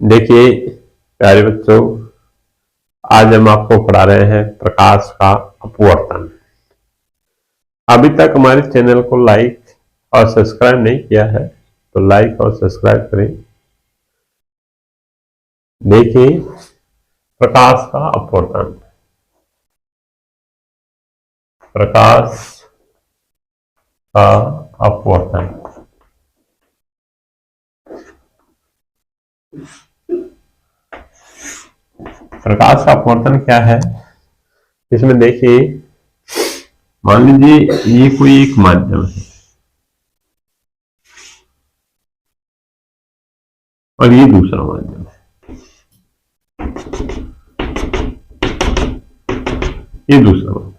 देखिए प्यारे बच्चों, आज हम आपको पढ़ा रहे हैं प्रकाश का अपवर्तन। अभी तक हमारे चैनल को लाइक और सब्सक्राइब नहीं किया है तो लाइक और सब्सक्राइब करें। देखिए प्रकाश का अपवर्तन। प्रकाश का अपवर्तन। प्रकाश का अपवर्तन क्या है? इसमें देखिए, मान लीजिए ये कोई एक माध्यम है और ये दूसरा माध्यम है, ये दूसरा माध्यम।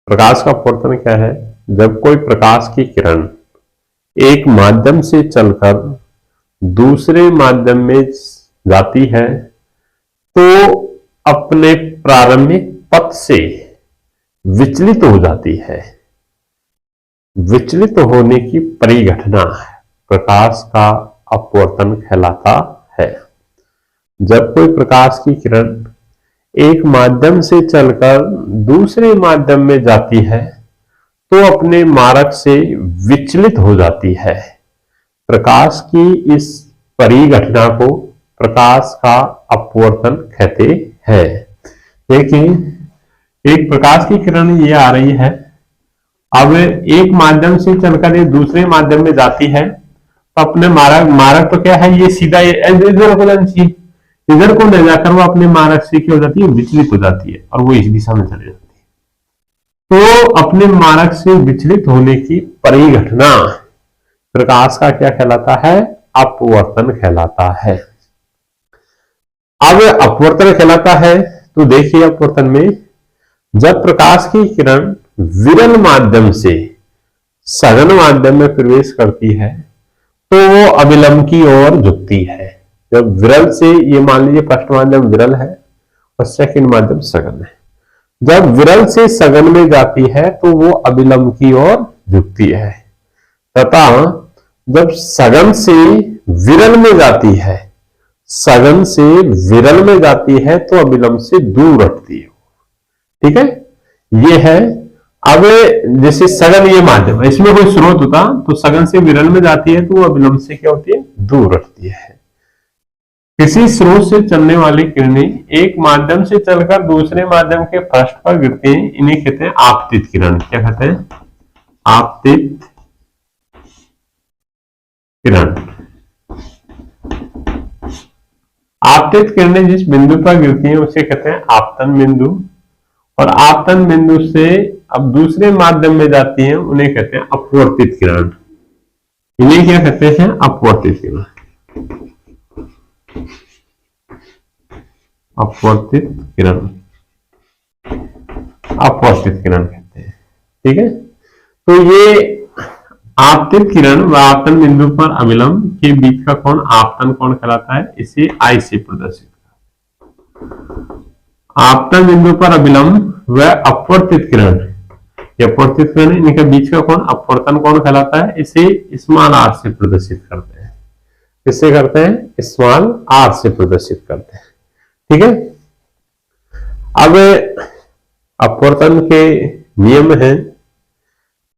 प्रकाश का अपवर्तन क्या है? जब कोई प्रकाश की किरण एक माध्यम से चलकर दूसरे माध्यम में जाती है तो अपने प्रारंभिक पथ से विचलित हो जाती है। विचलित होने की परिघटना प्रकाश का अपवर्तन कहलाता है। जब कोई प्रकाश की किरण एक माध्यम से चलकर दूसरे माध्यम में जाती है तो अपने मार्ग से विचलित हो जाती है। प्रकाश की इस परिघटना को प्रकाश का अपवर्तन कहते हैं। देखिए, एक प्रकाश की किरण ये आ रही है, अब एक माध्यम से चलकर ये दूसरे माध्यम में जाती है तो अपने मार्ग तो क्या है, ये सीधा इधर को जानी चाहिए, इधर को ले जाकर वो अपने मार्ग से क्या हो जाती है, विचलित हो जाती है और वो इस दिशा में चली जाती है। तो अपने मार्ग से विचलित होने की परिघटना प्रकाश का क्या कहलाता है? अपवर्तन कहलाता है। अब अपवर्तन कहलाता है तो देखिए, अपवर्तन में जब प्रकाश की किरण विरल माध्यम से सघन माध्यम में प्रवेश करती है तो वो अविलंब की ओर झुकती है। जब विरल से, ये मान लीजिए फर्स्ट माध्यम विरल है और सेकंड माध्यम सघन है, जब विरल से सघन में जाती है तो वो अविलंब की ओर झुकती है, तथा जब सघन से विरल में जाती है, सघन से विरल में जाती है तो अविलंब से दूर हटती है। ठीक है, ये है। अब जैसे सघन ये माध्यम है, इसमें कोई स्रोत होता तो सघन से विरल में जाती है तो वो अविलंब से क्या होती है, दूर हटती है। किसी स्रोत से चलने वाली किरणें एक माध्यम से चलकर दूसरे माध्यम के पृष्ठ पर गिरती हैं, इन्हें कहते हैं आपतित किरण। क्या कहते हैं? आपतित किरण। आपतित किरणें जिस बिंदु पर गिरती हैं उसे कहते हैं आपतन बिंदु, और आपतन बिंदु से अब दूसरे माध्यम में जाती हैं उन्हें कहते हैं अपवर्तित किरण। इन्हें क्या कहते हैं? अपवर्तित किरण। अपवर्तित किरण, अपवर्तित किरण कहते हैं। ठीक है, तो ये आपतित किरण व आपतन बिंदु पर अविलंब के बीच का कोण आपतन कोण कहलाता है। इसे आई से प्रदर्शित कर। आपतन बिंदु पर अविलंब व अपवर्तित किरण, अपवर्तित किरण, इनके बीच का कोण अपवर्तन कोण कहलाता है। इसे स्मॉल आर से प्रदर्शित करते हैं। किससे करते हैं? स्मॉल आर से प्रदर्शित करते हैं। ठीक है, अब अपवर्तन के नियम है।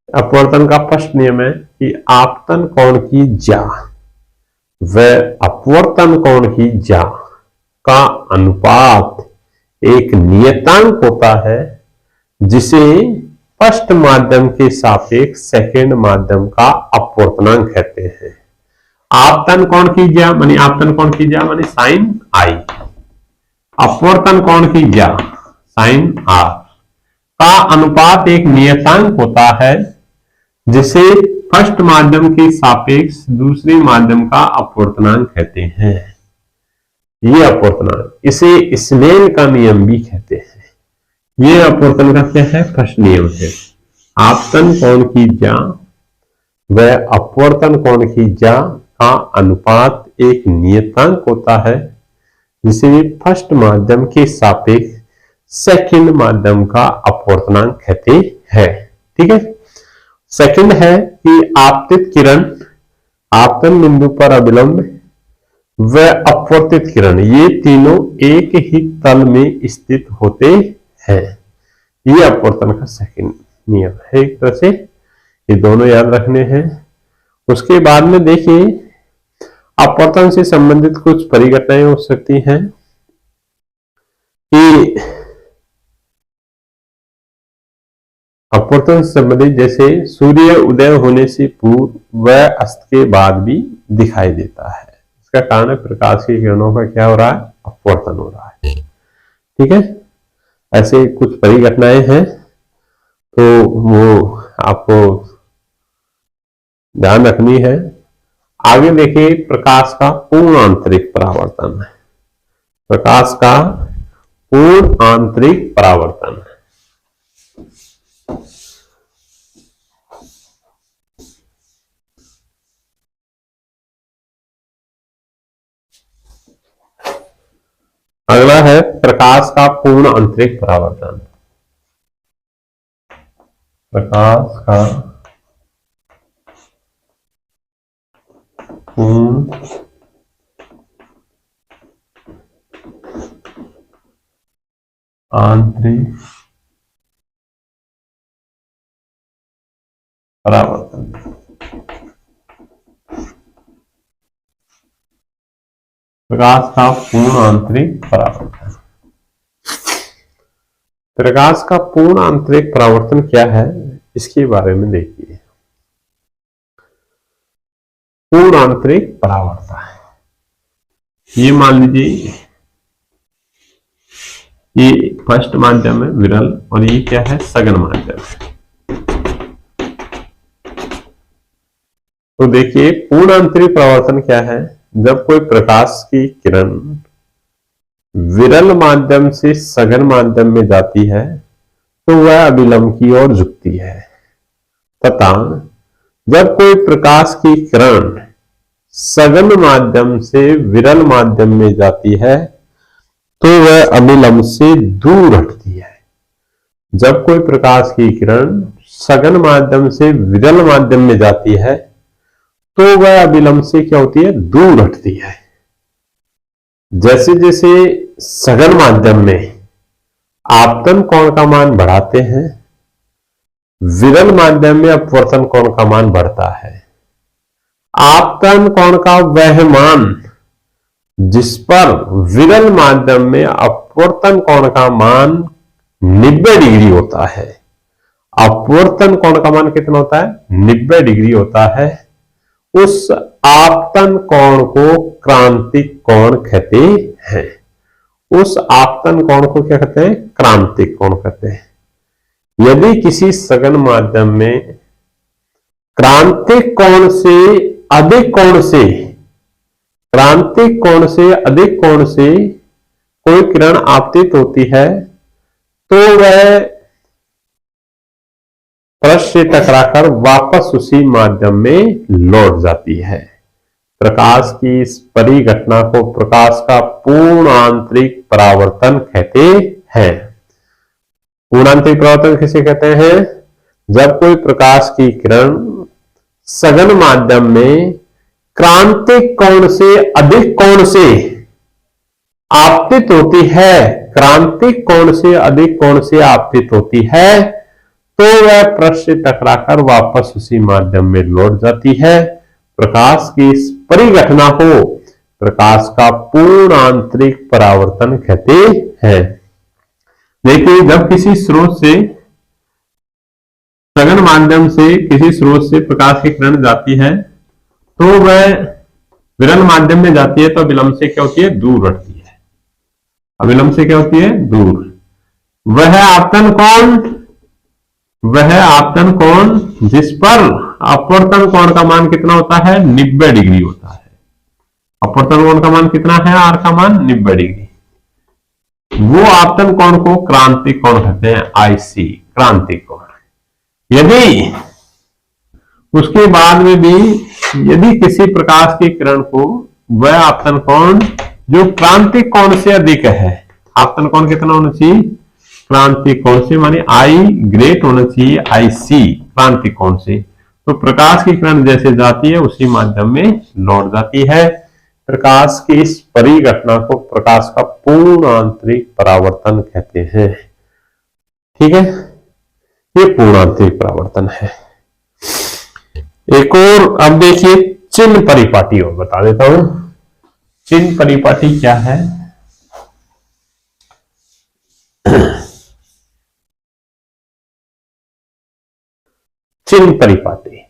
अपवर्तन का फर्स्ट नियम है कि आपतन कोण की ज्या व अपवर्तन कोण की ज्या का अनुपात एक नियतांक होता है जिसे फर्स्ट माध्यम के सापेक्ष सेकंड माध्यम का अपवर्तनांक कहते हैं। आपतन कोण की ज्या मानी, आपतन कोण की ज्या मानी साइन आई, अपवर्तन कोण की ज्या साइन आर का अनुपात एक नियतांक होता है जिसे फर्स्ट माध्यम के सापेक्ष दूसरे माध्यम का अपवर्तनांक कहते हैं। ये अपवर्तनांक, इसे स्नेल का नियम भी कहते हैं। ये अपवर्तन का क्या है? फर्स्ट नियम है। आपतन कोण की ज्या व अपवर्तन कोण की ज्या का अनुपात एक नियतांक होता है जिसे फर्स्ट माध्यम के सापेक्ष सेकंड माध्यम का अपवर्तनांक कहते हैं। ठीक है, सेकंड है कि आपतित किरण आपतन बिंदु पर अविलंब व अपवर्तित किरण, ये तीनों एक ही तल में स्थित होते हैं। ये अपवर्तन का सेकंड नियम है। एक तरह से ये दोनों याद रखने हैं। उसके बाद में देखिए, अपवर्तन से संबंधित कुछ परिघटनाएं हो सकती हैं कि अपवर्तन से संबंधित, जैसे सूर्य उदय होने से पूर्व व अस्त के बाद भी दिखाई देता है। इसका कारण है प्रकाश की किरणों का क्या हो रहा है, अपवर्तन हो रहा है। ठीक है, ऐसे कुछ परिघटनाएं हैं, तो वो आपको ध्यान रखनी है। आगे देखिए, प्रकाश का पूर्ण आंतरिक परावर्तन है। प्रकाश का पूर्ण आंतरिक परावर्तन। अगला है प्रकाश का पूर्ण आंतरिक परावर्तन। प्रकाश का पूर्ण आंतरिक परावर्तन। प्रकाश का पूर्ण आंतरिक परावर्तन। प्रकाश का पूर्ण आंतरिक परावर्तन क्या है, इसके बारे में देखिए। पूर्ण आंतरिक परावर्तन, ये मान लीजिए ये फर्स्ट माध्यम है विरल, और ये क्या है, सघन माध्यम है। तो देखिए, पूर्ण आंतरिक परावर्तन क्या है, जब कोई प्रकाश की किरण विरल माध्यम से सघन माध्यम में जाती है तो वह अभिलंब की ओर झुकती है, तथा जब कोई प्रकाश की किरण सघन माध्यम से विरल माध्यम में जाती है तो वह अभिलंब से दूर हटती है। जब कोई प्रकाश की किरण सघन माध्यम से विरल माध्यम में जाती है तो वह अभिलंब से क्या होती है, दूर हटती है। जैसे जैसे सघन माध्यम में आपतन कोण का मान बढ़ाते हैं, विरल माध्यम में अपवर्तन कोण का मान बढ़ता है। आपतन कोण का वह मान जिस पर विरल माध्यम में अपवर्तन कोण का मान 90 डिग्री होता है, अपवर्तन कोण का मान कितना होता है, 90 डिग्री होता है, उस आपतन कोण को क्रांतिक कोण कहते हैं। उस आपतन कोण को क्या कहते हैं, क्रांतिक कोण कहते हैं। यदि किसी सघन माध्यम में क्रांतिक कोण से अधिक कोण से, क्रांतिक कोण से अधिक कोण से कोई किरण आपतित होती है तो वह पृष्ठ से टकराकर वापस उसी माध्यम में लौट जाती है। प्रकाश की इस परिघटना को प्रकाश का पूर्ण आंतरिक परावर्तन कहते हैं। पूर्ण आंतरिक परावर्तन किसे कहते हैं, जब कोई प्रकाश की किरण सघन माध्यम में क्रांतिक कोण से अधिक कोण से आपतित होती है, क्रांतिक कोण से अधिक कोण से आपतित होती है, तो वह पृष्ठ से टकराकर वापस उसी माध्यम में लौट जाती है। प्रकाश की इस परिघटना को प्रकाश का पूर्ण आंतरिक परावर्तन कहते हैं। देखिए, जब किसी स्रोत से, सघन माध्यम से किसी स्रोत से प्रकाश की किरण जाती है तो वह विरल माध्यम में जाती है तो अभिलंब से क्या होती है, दूर हटती है। अभिलंब से क्या होती है, दूर। वह आपतन कोण जिस पर अपवर्तन कोण का मान कितना होता है, 90 डिग्री होता है। अपवर्तन कोण का मान कितना है, आर का मान 90 डिग्री। वो आपतन कोण को क्रांतिक कोण कहते हैं, आईसी, क्रांतिक कोण। यदि उसके बाद में भी यदि किसी प्रकाश की किरण को वह आपतन कोण जो क्रांतिक कोण से अधिक है, आपतन कोण कितना होना चाहिए, क्रांतिक कोण से, माने आई ग्रेट होना चाहिए आई सी, क्रांतिक कोण से। तो प्रकाश की किरण जैसे जाती है उसी माध्यम में लौट जाती है। प्रकाश की इस परिघटना को प्रकाश का पूर्ण आंतरिक परावर्तन कहते हैं। ठीक है, ये पूर्ण आंतरिक परावर्तन है। एक और अब देखिए चिन्ह परिपाटी, और बता देता हूं चिन्ह परिपाटी क्या है। चिन्ह परिपाटी,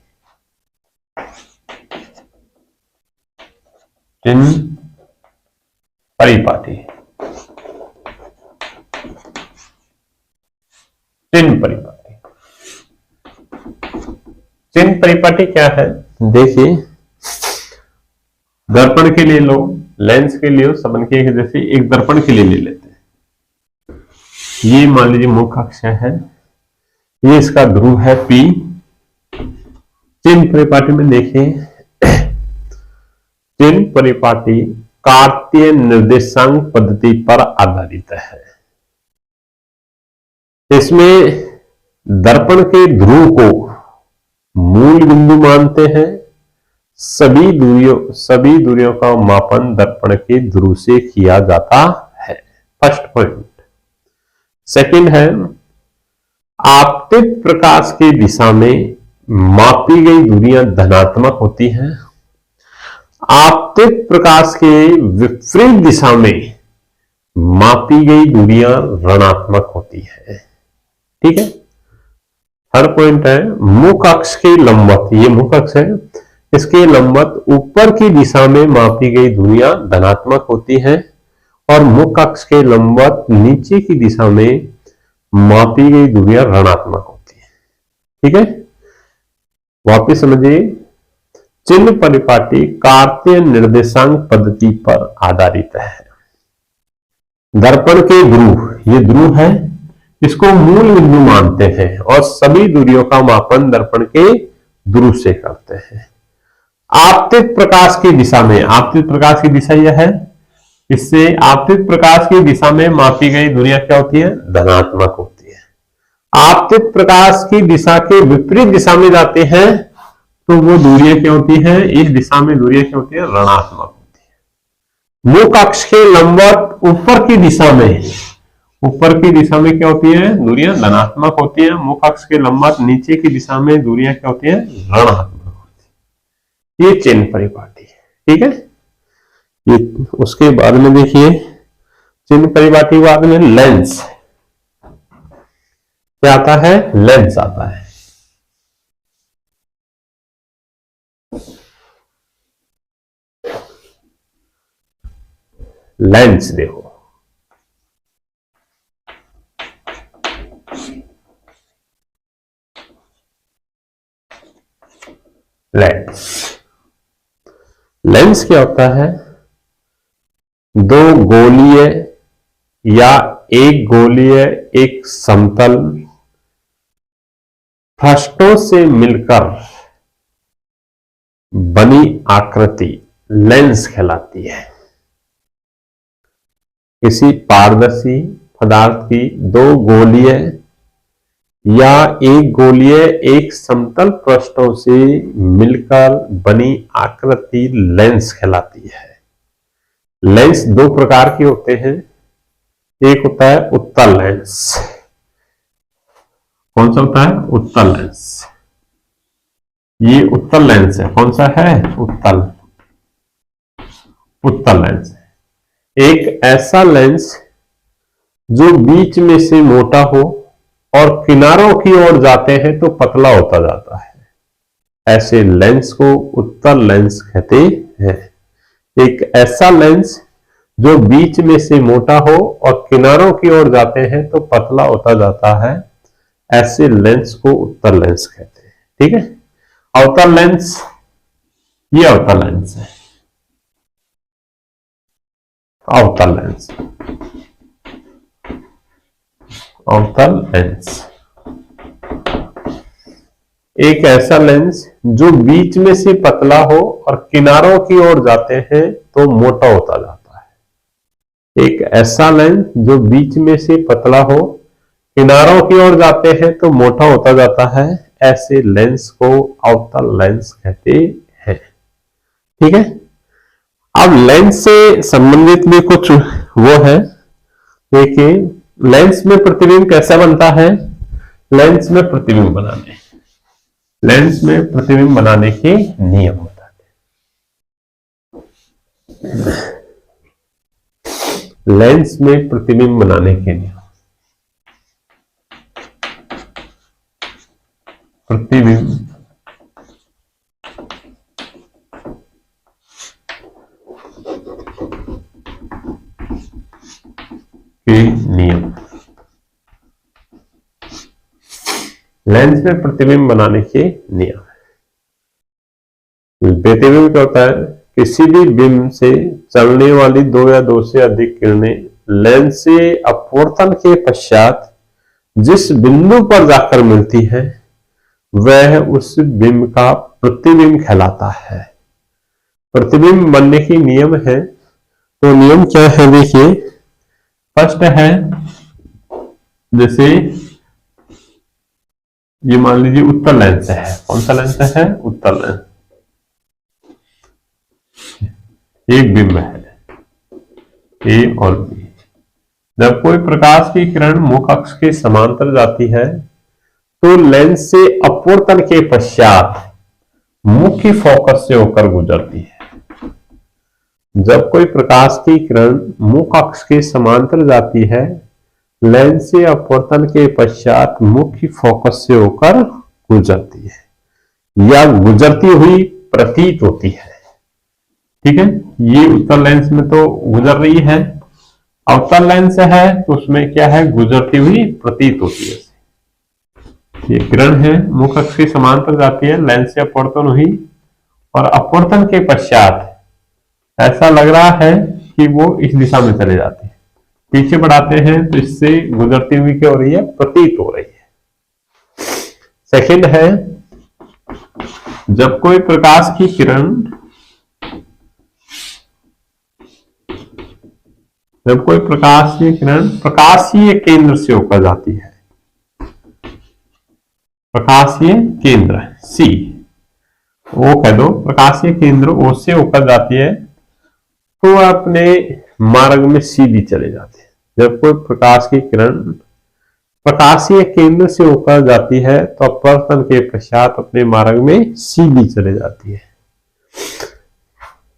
चिन्ह परिपाटी, चिन्ह परिपाटी। चिन्ह परिपाटी क्या है, देखिए दर्पण के लिए लो, लेंस के लिए समन के जैसे एक दर्पण के लिए ले लेते हैं। ये मान लीजिए मुख्य अक्ष है, ये इसका ध्रुव है P। चिन्ह परिपाटी में देखिए, चिन्ह परिपाटी कार्तीय निर्देशांक पद्धति पर आधारित है। इसमें दर्पण के ध्रुव को मूल बिंदु मानते हैं। सभी दूरियों का मापन दर्पण के ध्रुव से किया जाता है। First point. सेकंड है, आपतित प्रकाश की दिशा में मापी गई दूरियां धनात्मक होती हैं। आपतित प्रकाश के विपरीत दिशा में मापी गई दूरियां ऋणात्मक होती है। ठीक है। थर्ड पॉइंट है, मुख्य अक्ष के लंबवत, ये मुख्य अक्ष है, इसके लंबवत ऊपर की दिशा में मापी गई दूरियां धनात्मक होती हैं और मुख्य अक्ष के लंबवत नीचे की दिशा में मापी गई दूरियां ऋणात्मक होती हैं। ठीक है, वापिस समझिए, चिन्ह परिपाटी कार्तीय निर्देशांक पद्धति पर आधारित है। दर्पण के ध्रुव, ये ध्रुव है, इसको मूल बिंदु मानते हैं और सभी दूरियों का मापन दर्पण के ध्रुव से करते हैं। आपतित प्रकाश की दिशा में, आपतित प्रकाश की दिशा यह है, इससे आपतित प्रकाश की दिशा में मापी गई दूरियां क्या होती है, धनात्मक होती है। आपतित प्रकाश की दिशा के विपरीत दिशा में जाते हैं तो वो दूरियां क्या होती हैं, इस दिशा में दूरियां क्या होती है, ऋणात्मक होती है। मुख्य अक्ष के लंबवत ऊपर की दिशा में, ऊपर की दिशा में क्या होती है, दूरियां धनात्मक होती है। मुख्य अक्ष के लंबवत नीचे की दिशा में दूरियां क्या होती है, ऋणात्मक होती है। ये चिन्ह परिपाटी है। ठीक है, ये उसके बाद में देखिए चिन्ह परिपाटी के बाद में लेंस क्या आता है, लेंस आता है। लेंस देखो, लेंस, लेंस क्या होता है, दो गोलीय या एक गोलीय एक समतल पृष्ठों से मिलकर बनी आकृति लेंस कहलाती है। किसी पारदर्शी पदार्थ की दो गोलीय या एक गोलीय एक समतल पृष्ठों से मिलकर बनी आकृति लेंस कहलाती है। लेंस दो प्रकार के होते हैं, एक होता है उत्तल लेंस। कौन सा होता है, उत्तल लेंस। ये उत्तल लेंस है, कौन सा है, उत्तल, उत्तल लेंस। एक ऐसा लेंस जो बीच में से मोटा हो और किनारों की ओर जाते हैं तो पतला होता जाता है, ऐसे लेंस को उत्तल लेंस कहते हैं। एक ऐसा लेंस जो बीच में से मोटा हो और किनारों की ओर जाते हैं तो पतला होता जाता है, ऐसे लेंस को उत्तल लेंस कहते हैं। ठीक है, अवतल लेंस, ये अवतल लेंस है, अवतल लेंस, अवतल लेंस। एक ऐसा लेंस जो बीच में से पतला हो और किनारों की ओर जाते हैं तो मोटा होता जाता है। एक ऐसा लेंस जो बीच में से पतला हो, किनारों की ओर जाते हैं तो मोटा होता जाता है, ऐसे लेंस को अवतल लेंस कहते हैं। ठीक है, अब लेंस से संबंधित भी कुछ वो है। देखिए लेंस में प्रतिबिंब कैसा बनता है। लेंस में प्रतिबिंब बनाने के नियम बताते हैं। लेंस में प्रतिबिंब बनाने के नियम। प्रतिबिंब के नियम। लेंस में प्रतिबिंब बनाने के नियम। प्रतिबिंब क्या होता है, किसी भी बिंब से चलने वाली दो या दो से अधिक किरणें लेंस से अपवर्तन के पश्चात जिस बिंदु पर जाकर मिलती है वह उस बिंब का प्रतिबिंब कहलाता है। प्रतिबिंब बनने के नियम है, तो नियम क्या है देखिए। फर्स्ट है, जैसे ये मान लीजिए उत्तल लेंस है। कौन सा लेंस है, उत्तल लेंस। एक बिंब है ए और बी। जब कोई प्रकाश की किरण मुख अक्ष के समांतर जाती है तो लेंस से अपवर्तन के पश्चात मुख्य फोकस से होकर गुजरती है। जब कोई प्रकाश की किरण मुख अक्ष के समांतर जाती है लेंस से अपवर्तन के पश्चात मुख्य फोकस से होकर गुजरती है या गुजरती हुई प्रतीत होती है। ठीक है, ये उत्तल लेंस में तो गुजर रही है। अवतल लेंस है तो उसमें क्या है, गुजरती हुई प्रतीत होती है। ये किरण है मुख अक्ष के समांतर जाती है, लेंस से अपवर्तन हुई और अपवर्तन के पश्चात ऐसा लग रहा है कि वो इस दिशा में चले जाती है। पीछे बढ़ाते हैं तो इससे गुजरती हुई क्या हो रही है, प्रतीत हो रही है। सेकंड है, जब कोई प्रकाश की किरण प्रकाशीय केंद्र से होकर जाती है, प्रकाशीय केंद्र सी, वो कह दो प्रकाशीय केंद्र ओ से होकर जाती है तो अपने मार्ग में सीधी चले जाते हैं। जब कोई प्रकाश की किरण प्रकाशीय केंद्र से होकर जाती है तो अपवर्तन के पश्चात अपने मार्ग में सीधी चले जाती है।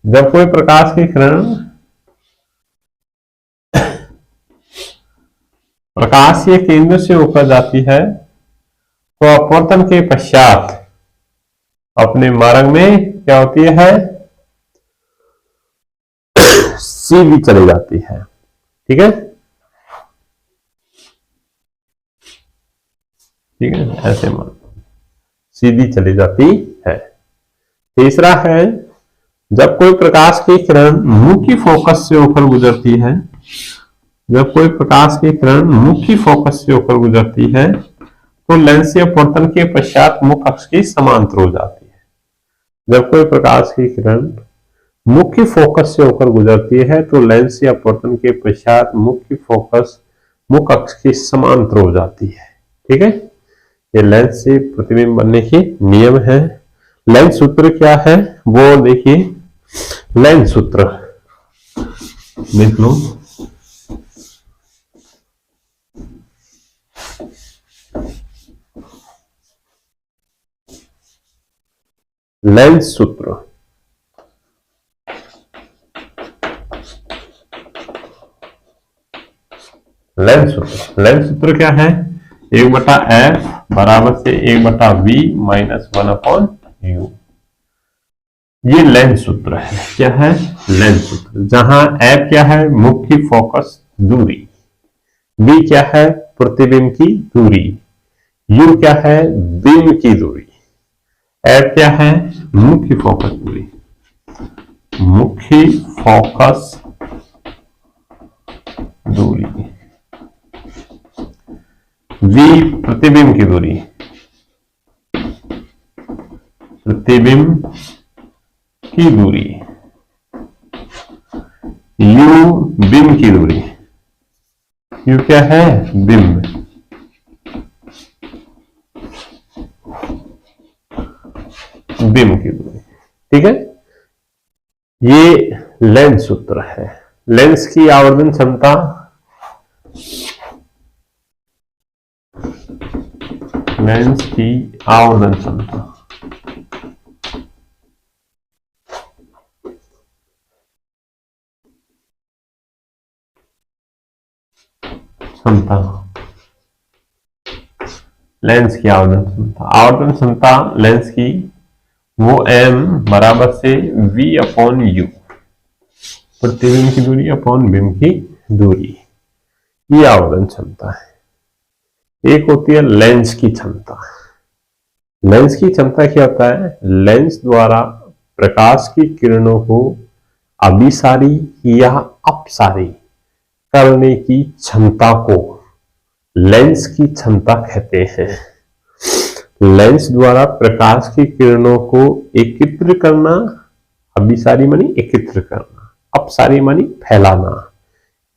जब कोई प्रकाश की किरण प्रकाशीय केंद्र से होकर जाती है तो अपवर्तन के पश्चात अपने मार्ग में क्या होती है, सीधी चली जाती है। ठीक है, ऐसे मान सीधी चली जाती है। तीसरा है, जब कोई प्रकाश की किरण मुख्य फोकस से होकर गुजरती है, जब कोई प्रकाश की किरण मुख्य फोकस से होकर गुजरती है तो लेंस से अपवर्तन के पश्चात मुख अक्ष के समांतर हो जाती है। जब कोई प्रकाश की किरण मुख्य फोकस से होकर गुजरती है तो लेंस से अपवर्तन के पश्चात मुख्य फोकस मुख अक्ष के समांतर हो जाती है। ठीक है, ये लेंस से प्रतिबिंब बनने के नियम है। लेंस सूत्र क्या है वो देखिए। लेंस सूत्र लिख लो। लेंस सूत्र लेंस सूत्र क्या है, 1/f बराबर से 1/v माइनस 1/u। ये लेंस सूत्र है। क्या है, लेंस सूत्र। जहां f क्या है, मुख्य फोकस दूरी, v क्या है, प्रतिबिंब की दूरी, u क्या है, बिंब की दूरी, f क्या है, मुख्य फोकस दूरी, मुख्य फोकस दूरी, v प्रतिबिंब की दूरी, प्रतिबिंब की दूरी, u बिंब की दूरी, u क्या है, बिंब, बिंब की दूरी। ठीक है, ये लेंस सूत्र है। लेंस की आवर्धन क्षमता लेंस की आवर्धन क्षमता लेंस की आवर्धन क्षमता लेंस की वो m बराबर से v अपॉन u, प्रतिबिंब की दूरी अपॉन बिंब की दूरी, ये आवर्धन क्षमता है। एक होती है लेंस की क्षमता। लेंस की क्षमता क्या होता है? लेंस द्वारा प्रकाश की किरणों को अभिसारी या अपसारी करने की क्षमता को लेंस की क्षमता कहते हैं। लेंस द्वारा प्रकाश की किरणों को एकत्र करना, अभिसारी मानी एकत्र करना, अपसारी मानी फैलाना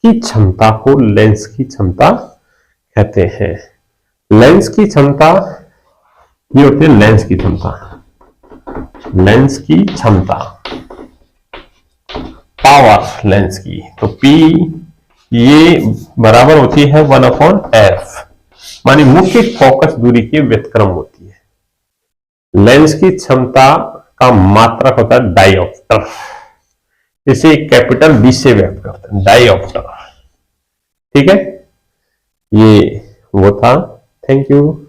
की क्षमता को लेंस की क्षमता कहते हैं। लेंस की क्षमता ये होती है लेंस की क्षमता। लेंस की क्षमता पावर लेंस की, तो P ये बराबर होती है 1/f, मानी मुख्य फोकस दूरी की व्युत्क्रम होती है। लेंस की क्षमता का मात्रक होता है डायोप्टर, इसे कैपिटल D से व्यक्त करते हैं, डायोप्टर। ठीक है, ये वो था। Thank you.